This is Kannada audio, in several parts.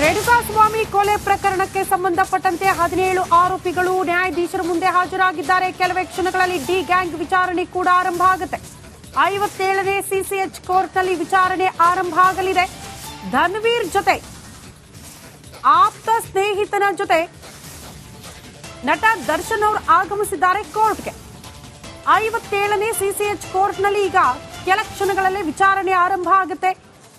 ರೇಣುಕಾಸ್ವಾಮಿ ಕೊಲೆ ಪ್ರಕರಣಕ್ಕೆ ಸಂಬಂಧಪಟ್ಟಂತೆ 17 ಆರೋಪಿಗಳು ನ್ಯಾಯಾಧೀಶರ ಮುಂದೆ ಹಾಜರಾಗಿದ್ದಾರೆ. ಕೆಲವೇ ಕ್ಷಣಗಳಲ್ಲಿ ಡಿ ಗ್ಯಾಂಗ್ ವಿಚಾರಣೆ ಕೂಡ ಆರಂಭ ಆಗುತ್ತೆ. 57ನೇ ಸಿಸಿಎಚ್ ಕೋರ್ಟ್ನಲ್ಲಿ ವಿಚಾರಣೆ ಆರಂಭ ಆಗಲಿದೆ. ಧನ್ವೀರ್ ಜೊತೆ ಆಪ್ತ ಸ್ನೇಹಿತನ ಜೊತೆ ನಟ ದರ್ಶನ್ ಅವರು ಆಗಮಿಸಿದ್ದಾರೆ ಕೋರ್ಟ್ಗೆ. 57ನೇ ಸಿಸಿಎಚ್ ಕೋರ್ಟ್ನಲ್ಲಿ ಈಗ ಕೆಲ ಕ್ಷಣಗಳಲ್ಲೇ ವಿಚಾರಣೆ ಆರಂಭ ಆಗುತ್ತೆ.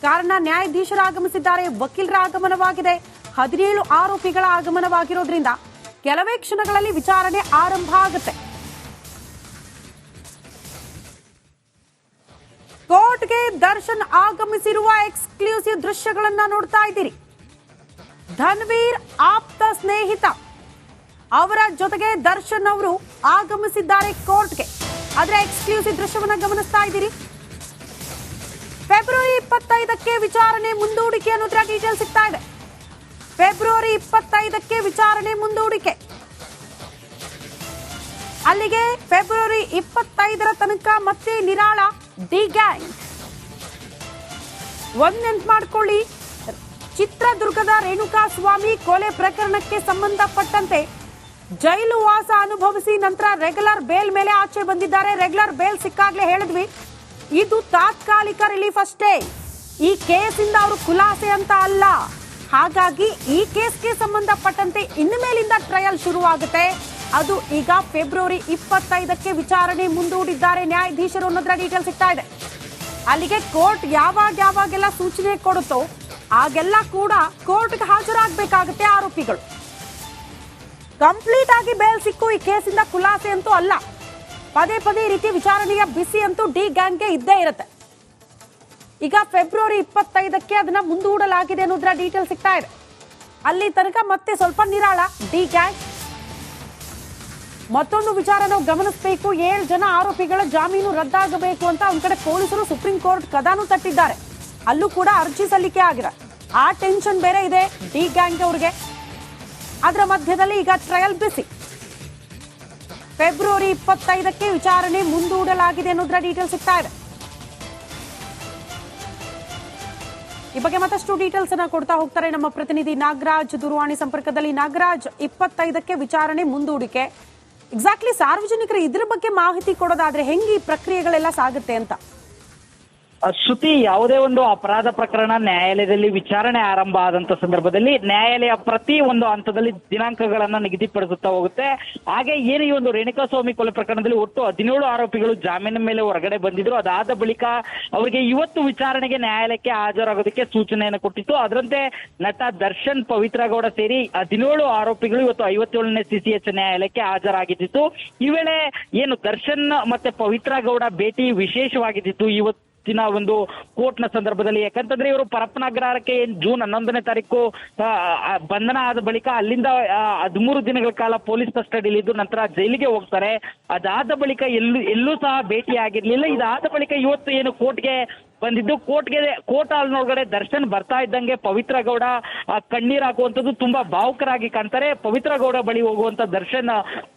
ಕಾರಣ ನ್ಯಾಯಾಧೀಶರ ಆಗಮಿಸಿದ್ದಾರೆ, ವಕೀಲರ ಆಗಮನವಾಗಿದೆ, 17 ಆರೋಪಿಗಳ ಆಗಮನವಾಗಿರೋದ್ರಿಂದ ಕೆಲವೇ ಕ್ಷಣಗಳಲ್ಲಿ ವಿಚಾರಣೆ ಆರಂಭ ಆಗುತ್ತೆ. ಕೋರ್ಟ್ಗೆ ದರ್ಶನ್ ಆಗಮಿಸಿರುವ ಎಕ್ಸ್ಕ್ಲೂಸಿವ್ ದೃಶ್ಯಗಳನ್ನ ನೋಡ್ತಾ ಇದ್ದೀರಿ. ಧನ್ವೀರ್ ಆಪ್ತ ಸ್ನೇಹಿತ ಅವರ ಜೊತೆಗೆ ದರ್ಶನ್ ಅವರು ಆಗಮಿಸಿದ್ದಾರೆ ಕೋರ್ಟ್ಗೆ. ಅದರ ಎಕ್ಸ್ಕ್ಲೂಸಿವ್ ದೃಶ್ಯವನ್ನ ಗಮನಿಸ್ತಾ ಇದ್ದೀರಿ. ಫೆಬ್ರವರಿ 25ಕ್ಕೆ ವಿಚಾರಣೆ ಮುಂದೂಡಿಕೆ ಅನ್ನೋದ್ರ ಡೀಟೇಲ್ ಸಿಗ್ತಾ ಇದೆ. ಫೆಬ್ರವರಿ 25ಕ್ಕೆ ವಿಚಾರಣೆ ಮುಂದೂಡಿಕೆ. ಅಲ್ಲಿಗೆ ಫೆಬ್ರವರಿ 25ರ ತನಕ ಮತ್ತೆ ನಿರಾಳ ಡಿ ಗ್ಯಾಂಗ್. ಒಂದ್ ನೆನ್ಪು ಮಾಡ್ಕೊಳ್ಳಿ, ಚಿತ್ರದುರ್ಗದ ರೇಣುಕಾಸ್ವಾಮಿ ಕೊಲೆ ಪ್ರಕರಣಕ್ಕೆ ಸಂಬಂಧಪಟ್ಟಂತೆ ಜೈಲು ವಾಸ ಅನುಭವಿಸಿ ನಂತರ ರೆಗ್ಯುಲರ್ ಬೇಲ್ ಮೇಲೆ ಆಚೆ ಬಂದಿದ್ದಾರೆ. ರೆಗ್ಯುಲರ್ ಬೇಲ್ ಸಿಕ್ಕಾಗ್ಲೇ ಹೇಳಿದ್ವಿ, ಇದು ತಾತ್ಕಾಲಿಕ ರಿಲೀಫ್ ಅಷ್ಟೇ, ಈ ಕೇಸಿಂದ ಅವರು ಖುಲಾಸೆ ಅಂತ ಅಲ್ಲ. ಹಾಗಾಗಿ ಈ ಕೇಸ್ಗೆ ಸಂಬಂಧಪಟ್ಟಂತೆ ಇನ್ನು ಮೇಲಿಂದ ಟ್ರಯಲ್ ಶುರುವಾಗುತ್ತೆ. ಅದು ಈಗ ಫೆಬ್ರವರಿ 25ಕ್ಕೆ ವಿಚಾರಣೆ ಮುಂದೂಡಿದ್ದಾರೆ ನ್ಯಾಯಾಧೀಶರು ಅನ್ನೋದ್ರ ಡೀಟೇಲ್ ಸಿಗ್ತಾ ಇದೆ. ಅಲ್ಲಿಗೆ ಕೋರ್ಟ್ ಯಾವಾಗೆಲ್ಲ ಸೂಚನೆ ಕೊಡುತ್ತೋ ಆಗೆಲ್ಲ ಕೂಡ ಕೋರ್ಟ್ಗೆ ಹಾಜರಾಗಬೇಕಾಗುತ್ತೆ ಆರೋಪಿಗಳು. ಕಂಪ್ಲೀಟ್ ಆಗಿ ಬೇಲ್ ಸಿಕ್ಕು ಈ ಕೇಸಿಂದ ಖುಲಾಸೆ ಅಂತೂ ಅಲ್ಲ. ಪದೇ ಪದೇ ಈ ರೀತಿ ವಿಚಾರಣೆಯ ಬಿಸಿ ಅಂತೂ ಡಿ ಗ್ಯಾಂಗ್ಗೆ ಇದ್ದೇ ಇರುತ್ತೆ. ಈಗ ಫೆಬ್ರವರಿ 25ಕ್ಕೆ ಅದನ್ನ ಮುಂದೂಡಲಾಗಿದೆ ಅನ್ನೋದ್ರ ಡೀಟೇಲ್ ಸಿಗ್ತಾ ಇದೆ. ಅಲ್ಲಿ ತನಕ ಮತ್ತೆ ಸ್ವಲ್ಪ ನಿರಾಳ ಡಿ ಗ್ಯಾಂಗ್. ಮತ್ತೊಂದು ವಿಚಾರ ನಾವು ಗಮನಿಸಬೇಕು, 7 ಜನ ಆರೋಪಿಗಳ ಜಾಮೀನು ರದ್ದಾಗಬೇಕು ಅಂತ ಒಂದ್ ಕಡೆ ಪೊಲೀಸರು ಸುಪ್ರೀಂ ಕೋರ್ಟ್ ಕದಾನು ತಟ್ಟಿದ್ದಾರೆ. ಅಲ್ಲೂ ಕೂಡ ಅರ್ಜಿ ಸಲ್ಲಿಕೆ ಆಗಿದೆ. ಆ ಟೆನ್ಷನ್ ಬೇರೆ ಇದೆ ಡಿ ಗ್ಯಾಂಗ್ ಅವರಿಗೆ. ಅದರ ಮಧ್ಯದಲ್ಲಿ ಈಗ ಟ್ರಯಲ್ ಬಿಸಿ. ಫೆಬ್ರವರಿ 25ಕ್ಕೆ ವಿಚಾರಣೆ ಮುಂದೂಡಲಾಗಿದೆ ಅನ್ನೋದ್ರ ಡೀಟೇಲ್ ಸಿಗ್ತಾ ಇದೆ. ಈ ಬಗ್ಗೆ ಮತ್ತಷ್ಟು ಡೀಟೇಲ್ಸ್ ಅನ್ನ ಕೊಡ್ತಾ ಹೋಗ್ತಾರೆ ನಮ್ಮ ಪ್ರತಿನಿಧಿ ನಾಗರಾಜ್ ದೂರವಾಣಿ ಸಂಪರ್ಕದಲ್ಲಿ. ನಾಗರಾಜ್, 25ಕ್ಕೆ ವಿಚಾರಣೆ ಮುಂದೂಡಿಕೆ, ಎಕ್ಸಾಕ್ಟ್ಲಿ ಸಾರ್ವಜನಿಕರು ಇದ್ರ ಬಗ್ಗೆ ಮಾಹಿತಿ ಕೊಡೋದಾದ್ರೆ ಹೆಂಗೆ ಈ ಪ್ರಕ್ರಿಯೆಗಳೆಲ್ಲ ಸಾಗುತ್ತೆ ಅಂತ? ಶ್ರುತಿ, ಯಾವುದೇ ಒಂದು ಅಪರಾಧ ಪ್ರಕರಣ ನ್ಯಾಯಾಲಯದಲ್ಲಿ ವಿಚಾರಣೆ ಆರಂಭ ಆದಂತ ಸಂದರ್ಭದಲ್ಲಿ ನ್ಯಾಯಾಲಯ ಪ್ರತಿ ಒಂದು ಹಂತದಲ್ಲಿ ದಿನಾಂಕಗಳನ್ನ ನಿಗದಿಪಡಿಸುತ್ತಾ ಹೋಗುತ್ತೆ. ಹಾಗೆ ಏನು ಈ ಒಂದು ರೇಣುಕಾಸ್ವಾಮಿ ಕೊಲೆ ಪ್ರಕರಣದಲ್ಲಿ ಒಟ್ಟು 17 ಆರೋಪಿಗಳು ಜಾಮೀನಿನ ಮೇಲೆ ಹೊರಗಡೆ ಬಂದಿದ್ರು. ಅದಾದ ಬಳಿಕ ಅವರಿಗೆ ಇವತ್ತು ವಿಚಾರಣೆಗೆ ನ್ಯಾಯಾಲಯಕ್ಕೆ ಹಾಜರಾಗೋದಕ್ಕೆ ಸೂಚನೆಯನ್ನು ಕೊಟ್ಟಿತ್ತು. ಅದರಂತೆ ನಟ ದರ್ಶನ್, ಪವಿತ್ರ ಗೌಡ ಸೇರಿ 17 ಆರೋಪಿಗಳು ಇವತ್ತು 57ನೇ ಸಿಸಿಎಚ್ ನ್ಯಾಯಾಲಯಕ್ಕೆ ಹಾಜರಾಗಿದ್ದಿತ್ತು. ಈ ವೇಳೆ ಏನು ದರ್ಶನ್ ಮತ್ತೆ ಪವಿತ್ರ ಗೌಡ ಭೇಟಿ ವಿಶೇಷವಾಗಿದ್ದಿತ್ತು ಇವತ್ತು ಒಂದು ಕೋರ್ಟ್ ನ ಸಂದರ್ಭದಲ್ಲಿ. ಯಾಕಂತಂದ್ರೆ ಇವರು ಪರಪ್ಪನಗ್ರಹಾರಕ್ಕೆ ಜೂನ್ 11ನೇ ತಾರೀಕು ಬಂಧನ ಆದ ಬಳಿಕ ಅಲ್ಲಿಂದ 13 ದಿನಗಳ ಕಾಲ ಪೊಲೀಸ್ ಕಸ್ಟಡಿಯಲ್ಲಿ ಇದ್ದು ನಂತರ ಜೈಲಿಗೆ ಹೋಗ್ತಾರೆ. ಅದಾದ ಬಳಿಕ ಎಲ್ಲೂ ಸಹ ಭೇಟಿ ಆಗಿರ್ಲಿಲ್ಲ. ಇದಾದ ಬಳಿಕ ಇವತ್ತು ಏನು ಕೋರ್ಟ್ಗೆ ಬಂದಿದ್ದು, ಕೋರ್ಟ್ ಹಾಲ್ನೊಳಗಡೆ ದರ್ಶನ್ ಬರ್ತಾ ಇದ್ದಂಗೆ ಪವಿತ್ರ ಗೌಡ ಕಣ್ಣೀರ್ ಹಾಕುವಂಥದ್ದು ತುಂಬಾ ಭಾವುಕರಾಗಿ ಕಾಣ್ತಾರೆ. ಪವಿತ್ರ ಗೌಡ ಬಳಿ ಹೋಗುವಂತ ದರ್ಶನ್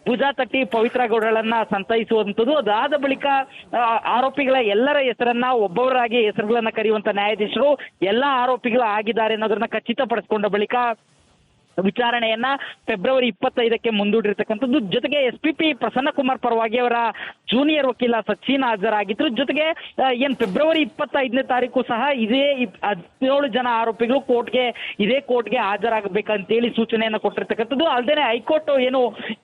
ಭುಜ ತಟ್ಟಿ ಪವಿತ್ರ ಗೌಡಗಳನ್ನ ಸಂತೈಸುವಂಥದ್ದು. ಅದಾದ ಬಳಿಕ ಆರೋಪಿಗಳ ಎಲ್ಲರ ಹೆಸರನ್ನ ಒಬ್ಬೊಬ್ಬರಾಗಿ ಹೆಸರುಗಳನ್ನ ಕರೆಯುವಂತ ನ್ಯಾಯಾಧೀಶರು ಎಲ್ಲಾ ಆರೋಪಿಗಳು ಆಗಿದ್ದಾರೆ ಅನ್ನೋದನ್ನ ಖಚಿತಪಡಿಸಿಕೊಂಡ ಬಳಿಕ ವಿಚಾರಣೆಯನ್ನ ಫೆಬ್ರವರಿ 25ಕ್ಕೆ ಮುಂದೂಡಿರ್ತಕ್ಕಂಥದ್ದು. ಜೊತೆಗೆ SPP ಪ್ರಸನ್ನ ಕುಮಾರ್ ಪರವಾಗಿ ಅವರ ಜೂನಿಯರ್ ವಕೀಲ ಸಚಿನ್ ಹಾಜರಾಗಿದ್ರು. ಜೊತೆಗೆ ಏನ್ ಫೆಬ್ರವರಿ 25ನೇ ತಾರೀಕು ಸಹ ಇದೇ 17 ಜನ ಆರೋಪಿಗಳು ಇದೇ ಕೋರ್ಟ್ಗೆ ಹಾಜರಾಗಬೇಕಂತೇಳಿ ಸೂಚನೆಯನ್ನ ಕೊಟ್ಟಿರ್ತಕ್ಕಂಥದ್ದು. ಅಲ್ಲದೆ ಹೈಕೋರ್ಟ್ ಏನು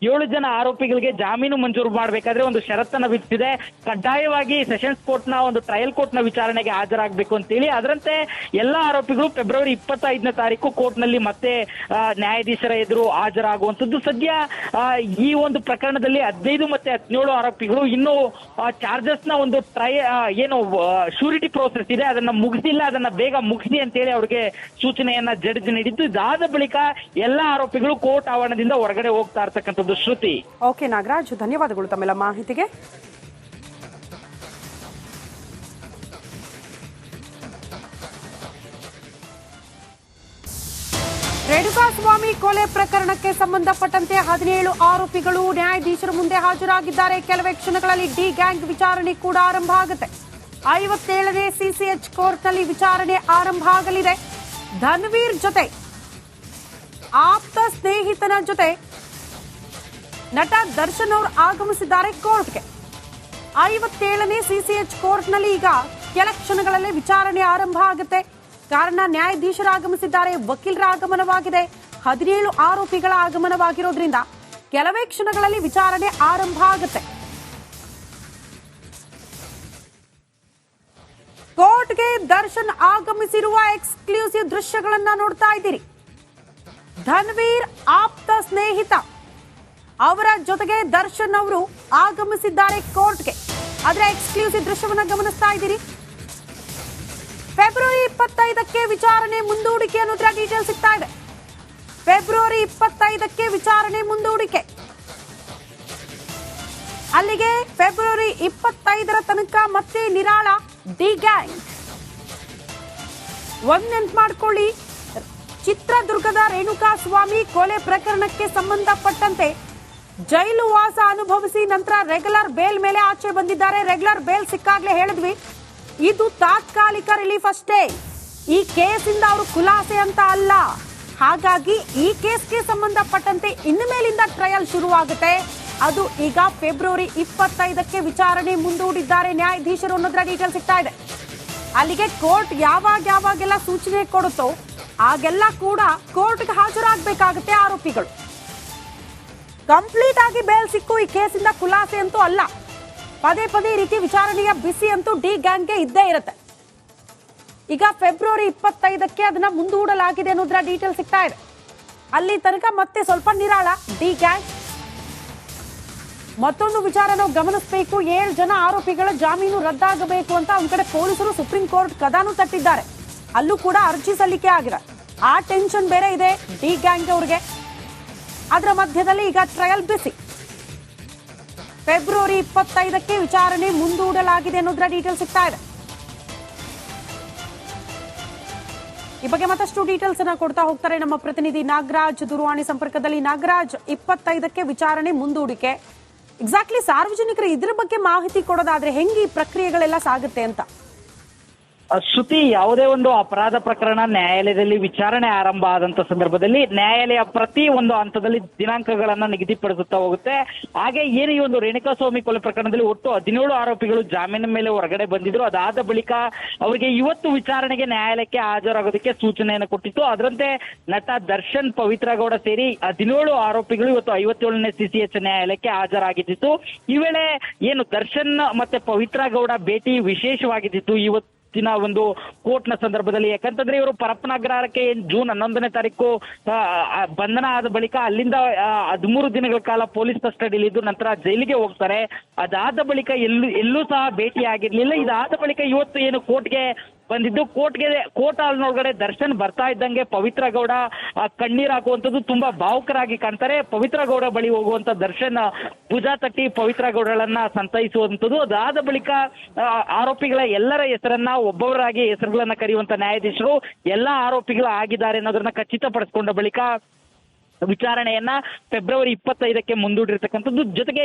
7 ಜನ ಆರೋಪಿಗಳಿಗೆ ಜಾಮೀನು ಮಂಜೂರು ಮಾಡಬೇಕಾದ್ರೆ ಒಂದು ಷರತ್ತನ್ನ ವಿಧಿಸಿದೆ, ಕಡ್ಡಾಯವಾಗಿ ಸೆಷನ್ಸ್ ಕೋರ್ಟ್ ನ ಒಂದು ಟ್ರಯಲ್ ಕೋರ್ಟ್ ನ ವಿಚಾರಣೆಗೆ ಹಾಜರಾಗಬೇಕು ಅಂತೇಳಿ. ಅದರಂತೆ ಎಲ್ಲಾ ಆರೋಪಿಗಳು ಫೆಬ್ರವರಿ 25ನೇ ತಾರೀಕು ಕೋರ್ಟ್ ನಲ್ಲಿ ಮತ್ತೆ ನ್ಯಾಯಾಧೀಶರ ಎದುರು ಹಾಜರಾಗುವಂತದ್ದು. ಸದ್ಯ ಈ ಒಂದು ಪ್ರಕರಣದಲ್ಲಿ 15 ಮತ್ತೆ 17 ಆರೋಪಿಗಳು ಇನ್ನು ಚಾರ್ಜಸ್ ನ ಒಂದು ಏನು ಶ್ಯೂರಿಟಿ ಪ್ರೋಸೆಸ್ ಇದೆ ಅದನ್ನ ಮುಗಿಸಿಲ್ಲ, ಅದನ್ನ ಬೇಗ ಮುಗಿಸಿ ಅಂತೇಳಿ ಅವ್ರಿಗೆ ಸೂಚನೆಯನ್ನ ಜಡ್ಜ್ ನೀಡಿದ್ದು. ಇದಾದ ಬಳಿಕ ಎಲ್ಲಾ ಆರೋಪಿಗಳು ಕೋರ್ಟ್ ಆವರಣದಿಂದ ಹೊರಗಡೆ ಹೋಗ್ತಾ ಇರ್ತಕ್ಕಂಥದ್ದು. ಶ್ರುತಿ. ಓಕೆ ನಾಗರಾಜ್, ಧನ್ಯವಾದಗಳು ತಮ್ಮೆಲ್ಲ ಮಾಹಿತಿಗೆ. ರೇಣುಕಾಸ್ವಾಮಿ ಕೊಲೆ ಪ್ರಕರಣಕ್ಕೆ ಸಂಬಂಧಪಟ್ಟಂತೆ 17 ಆರೋಪಿಗಳು ನ್ಯಾಯಾಧೀಶರ ಮುಂದೆ ಹಾಜರಾಗಿದ್ದಾರೆ. ಕೆಲವೇ ಕ್ಷಣಗಳಲ್ಲಿ ಡಿ ಗ್ಯಾಂಗ್ ವಿಚಾರಣೆ ಕೂಡ ಆರಂಭ ಆಗುತ್ತೆ. 57ನೇ ಸಿಸಿಎಚ್ ಕೋರ್ಟ್ನಲ್ಲಿ ವಿಚಾರಣೆ ಆರಂಭ ಆಗಲಿದೆ. ಧನ್ವೀರ್ ಜೊತೆ ಆಪ್ತ ಸ್ನೇಹಿತನ ಜೊತೆ ನಟ ದರ್ಶನ್ ಅವರು ಆಗಮಿಸಿದ್ದಾರೆ ಕೋರ್ಟ್ಗೆ. 57ನೇ ಸಿಸಿಎಚ್ ಕೋರ್ಟ್ನಲ್ಲಿ ಈಗ ಕೆಲ ಕ್ಷಣಗಳಲ್ಲೇ ವಿಚಾರಣೆ ಆರಂಭ ಆಗುತ್ತೆ. ಕಾರಣ ನ್ಯಾಯಾಧೀಶರು ಆಗಮಿಸಿದ್ದಾರೆ, ವಕೀಲರ ಆಗಮನವಾಗಿದೆ, 17 ಆರೋಪಿಗಳ ಆಗಮನವಾಗಿರೋದ್ರಿಂದ ಕೆಲವೇ ಕ್ಷಣಗಳಲ್ಲಿ ವಿಚಾರಣೆ ಆರಂಭ ಆಗುತ್ತೆ. ಕೋರ್ಟ್ಗೆ ದರ್ಶನ್ ಆಗಮಿಸಿರುವ ಎಕ್ಸ್ಕ್ಲೂಸಿವ್ ದೃಶ್ಯಗಳನ್ನ ನೋಡ್ತಾ ಇದ್ದೀರಿ. ಧನ್ವೀರ್ ಆಪ್ತ ಸ್ನೇಹಿತ ಅವರ ಜೊತೆಗೆ ದರ್ಶನ್ ಅವರು ಆಗಮಿಸಿದ್ದಾರೆ ಕೋರ್ಟ್ಗೆ. ಅದರ ಎಕ್ಸ್ಕ್ಲೂಸಿವ್ ದೃಶ್ಯವನ್ನ ಗಮನಿಸ್ತಾ ಇದ್ದೀರಿ. ಫೆಬ್ರವರಿ 25ಕ್ಕೆ ವಿಚಾರಣೆ ಮುಂದೂಡಿಕೆ ಅನ್ನೋದ್ರ ಡೀಟೇಲ್ ಸಿಗ್ತಾ ಇದೆ. ಫೆಬ್ರವರಿ 25ಕ್ಕೆ ವಿಚಾರಣೆ ಮುಂದೂಡಿಕೆ. ಅಲ್ಲಿಗೆ ಫೆಬ್ರವರಿ 25ರ ತನಕ ಮತ್ತೆ ನಿರಾಳ ಡಿ ಗ್ಯಾಂಗ್. ಒಂದ್ ನೆನ್ಪು ಮಾಡ್ಕೊಳ್ಳಿ, ಚಿತ್ರದುರ್ಗದ ರೇಣುಕಾಸ್ವಾಮಿ ಕೊಲೆ ಪ್ರಕರಣಕ್ಕೆ ಸಂಬಂಧಪಟ್ಟಂತೆ ಜೈಲು ವಾಸ ಅನುಭವಿಸಿ ನಂತರ ರೆಗ್ಯುಲರ್ ಬೇಲ್ ಮೇಲೆ ಆಚೆ ಬಂದಿದ್ದಾರೆ. ರೆಗ್ಯುಲರ್ ಬೇಲ್ ಸಿಕ್ಕಾಗ್ಲೇ ಹೇಳಿದ್ವಿ, ಇದು ತಾತ್ಕಾಲಿಕ ರಿಲೀಫ್ ಅಷ್ಟೇ, ಈ ಕೇಸಿಂದ ಅವರು ಖುಲಾಸೆ ಅಂತ ಅಲ್ಲ. ಹಾಗಾಗಿ ಈ ಕೇಸ್ಗೆ ಸಂಬಂಧಪಟ್ಟಂತೆ ಇನ್ನು ಮೇಲಿಂದ ಟ್ರಯಲ್ ಶುರುವಾಗುತ್ತೆ. ಅದು ಈಗ ಫೆಬ್ರವರಿ 25ಕ್ಕೆ ವಿಚಾರಣೆ ಮುಂದೂಡಿದ್ದಾರೆ ನ್ಯಾಯಾಧೀಶರು ಅನ್ನೋದ್ರ ಡೀಟೇಲ್ ಸಿಗ್ತಾ ಇದೆ. ಅಲ್ಲಿಗೆ ಕೋರ್ಟ್ ಯಾವಾಗೆಲ್ಲ ಸೂಚನೆ ಕೊಡುತ್ತೋ ಆಗೆಲ್ಲ ಕೂಡ ಕೋರ್ಟ್ಗೆ ಹಾಜರಾಗಬೇಕಾಗುತ್ತೆ ಆರೋಪಿಗಳು. ಕಂಪ್ಲೀಟ್ ಆಗಿ ಬೇಲ್ ಸಿಕ್ಕು ಈ ಕೇಸಿಂದ ಖುಲಾಸೆ ಅಂತೂ ಅಲ್ಲ. ಪದೇ ಪದೇ ಈ ರೀತಿ ವಿಚಾರಣೆಯ ಬಿಸಿ ಅಂತೂ ಡಿ ಗ್ಯಾಂಗ್ಗೆ ಇದ್ದೇ ಇರುತ್ತೆ. ಈಗ ಫೆಬ್ರವರಿ 25ಕ್ಕೆ ಅದನ್ನ ಮುಂದೂಡಲಾಗಿದೆ ಅನ್ನೋದ್ರ ಡೀಟೇಲ್ ಸಿಗ್ತಾ ಇದೆ. ಅಲ್ಲಿ ತನಕ ಮತ್ತೆ ಸ್ವಲ್ಪ ನಿರಾಳ ಡಿ ಗ್ಯಾಂಗ್. ಮತ್ತೊಂದು ವಿಚಾರ ನಾವು ಗಮನಿಸಬೇಕು, 7 ಜನ ಆರೋಪಿಗಳ ಜಾಮೀನು ರದ್ದಾಗಬೇಕು ಅಂತ ಒಂದ್ ಕಡೆ ಪೊಲೀಸರು ಸುಪ್ರೀಂ ಕೋರ್ಟ್ ಕದಾನು ತಟ್ಟಿದ್ದಾರೆ. ಅಲ್ಲೂ ಕೂಡ ಅರ್ಜಿ ಸಲ್ಲಿಕೆ ಆಗಿದೆ. ಆ ಟೆನ್ಷನ್ ಬೇರೆ ಇದೆ ಡಿ ಗ್ಯಾಂಗ್ ಅವರಿಗೆ. ಅದರ ಮಧ್ಯದಲ್ಲಿ ಈಗ ಟ್ರಯಲ್ ಬಿಸಿ. ಫೆಬ್ರವರಿ 25ಕ್ಕೆ ವಿಚಾರಣೆ ಮುಂದೂಡಲಾಗಿದೆ ಅನ್ನೋದ್ರ ಡೀಟೇಲ್ ಸಿಗ್ತಾ ಇದೆ. ಈ ಬಗ್ಗೆ ಮತ್ತಷ್ಟು ಡೀಟೇಲ್ಸ್ ಅನ್ನ ಕೊಡ್ತಾ ಹೋಗ್ತಾರೆ ನಮ್ಮ ಪ್ರತಿನಿಧಿ ನಾಗರಾಜ್ ದೂರವಾಣಿ ಸಂಪರ್ಕದಲ್ಲಿ. ನಾಗರಾಜ್, 25ಕ್ಕೆ ವಿಚಾರಣೆ ಮುಂದೂಡಿಕೆ, ಎಕ್ಸಾಕ್ಟ್ಲಿ ಸಾರ್ವಜನಿಕರು ಇದ್ರ ಬಗ್ಗೆ ಮಾಹಿತಿ ಕೊಡೋದಾದ್ರೆ ಹೆಂಗೆ ಈ ಪ್ರಕ್ರಿಯೆಗಳೆಲ್ಲ ಸಾಗುತ್ತೆ ಅಂತ? ಶ್ರುತಿ, ಯಾವುದೇ ಒಂದು ಅಪರಾಧ ಪ್ರಕರಣ ನ್ಯಾಯಾಲಯದಲ್ಲಿ ವಿಚಾರಣೆ ಆರಂಭ ಆದಂತ ಸಂದರ್ಭದಲ್ಲಿ ನ್ಯಾಯಾಲಯ ಪ್ರತಿ ಒಂದು ಹಂತದಲ್ಲಿ ದಿನಾಂಕಗಳನ್ನ ನಿಗದಿಪಡಿಸುತ್ತಾ ಹೋಗುತ್ತೆ. ಹಾಗೆ ಏನು ಈ ಒಂದು ರೇಣುಕಾಸ್ವಾಮಿ ಕೊಲೆ ಪ್ರಕರಣದಲ್ಲಿ ಒಟ್ಟು 17 ಆರೋಪಿಗಳು ಜಾಮೀನಿನ ಮೇಲೆ ಹೊರಗಡೆ ಬಂದಿದ್ರು. ಅದಾದ ಬಳಿಕ ಅವರಿಗೆ ಇವತ್ತು ವಿಚಾರಣೆಗೆ ನ್ಯಾಯಾಲಯಕ್ಕೆ ಹಾಜರಾಗೋದಕ್ಕೆ ಸೂಚನೆಯನ್ನು ಕೊಟ್ಟಿತ್ತು. ಅದರಂತೆ ನಟ ದರ್ಶನ್, ಪವಿತ್ರ ಗೌಡ ಸೇರಿ 17 ಆರೋಪಿಗಳು ಇವತ್ತು 57ನೇ ಸಿಸಿಎಚ್ ನ್ಯಾಯಾಲಯಕ್ಕೆ ಹಾಜರಾಗಿದ್ದಿತ್ತು. ಈ ವೇಳೆ ಏನು ದರ್ಶನ್ ಮತ್ತೆ ಪವಿತ್ರ ಗೌಡ ಭೇಟಿ ವಿಶೇಷವಾಗಿದ್ದಿತ್ತು ಇವತ್ತು ಒಂದು ಕೋರ್ಟ್ ನ ಸಂದರ್ಭದಲ್ಲಿ. ಯಾಕಂತಂದ್ರೆ ಇವರು ಪರಪ್ಪನಗರಕ್ಕೆ ಜೂನ್ 11ನೇ ತಾರೀಕು ಬಂಧನ ಆದ ಬಳಿಕ ಅಲ್ಲಿಂದ 13 ದಿನಗಳ ಕಾಲ ಪೊಲೀಸ್ ಕಸ್ಟಡಿಯಲ್ಲಿ ಇದ್ದು ನಂತರ ಜೈಲಿಗೆ ಹೋಗ್ತಾರೆ. ಅದಾದ ಬಳಿಕ ಎಲ್ಲೂ ಸಹ ಭೇಟಿ ಆಗಿರ್ಲಿಲ್ಲ. ಇದಾದ ಬಳಿಕ ಇವತ್ತು ಏನು ಕೋರ್ಟ್ಗೆ ಬಂದಿದ್ದು, ಕೋರ್ಟ್ ಹಾಲ್ನೊಳಗಡೆ ದರ್ಶನ್ ಬರ್ತಾ ಇದ್ದಂಗೆ ಪವಿತ್ರ ಗೌಡ ಕಣ್ಣೀರ್ ಹಾಕುವಂಥದ್ದು ತುಂಬಾ ಭಾವುಕರಾಗಿ ಕಾಣ್ತಾರೆ. ಪವಿತ್ರ ಗೌಡ ಬಳಿ ಹೋಗುವಂತ ದರ್ಶನ್ ಭುಜ ತಟ್ಟಿ ಪವಿತ್ರ ಗೌಡಳನ್ನ ಸಂತೈಸುವಂಥದ್ದು. ಅದಾದ ಬಳಿಕ ಆರೋಪಿಗಳ ಎಲ್ಲರ ಹೆಸರನ್ನ ಒಬ್ಬೊಬ್ಬರಾಗಿ ಹೆಸರುಗಳನ್ನ ಕರೆಯುವಂತ ನ್ಯಾಯಾಧೀಶರು ಎಲ್ಲಾ ಆರೋಪಿಗಳು ಆಗಿದ್ದಾರೆ ಅನ್ನೋದನ್ನ ಖಚಿತಪಡಿಸಿಕೊಂಡ ಬಳಿಕ ವಿಚಾರಣೆಯನ್ನ ಫೆಬ್ರವರಿ 25ಕ್ಕೆ ಮುಂದೂಡಿರ್ತಕ್ಕಂಥದ್ದು. ಜೊತೆಗೆ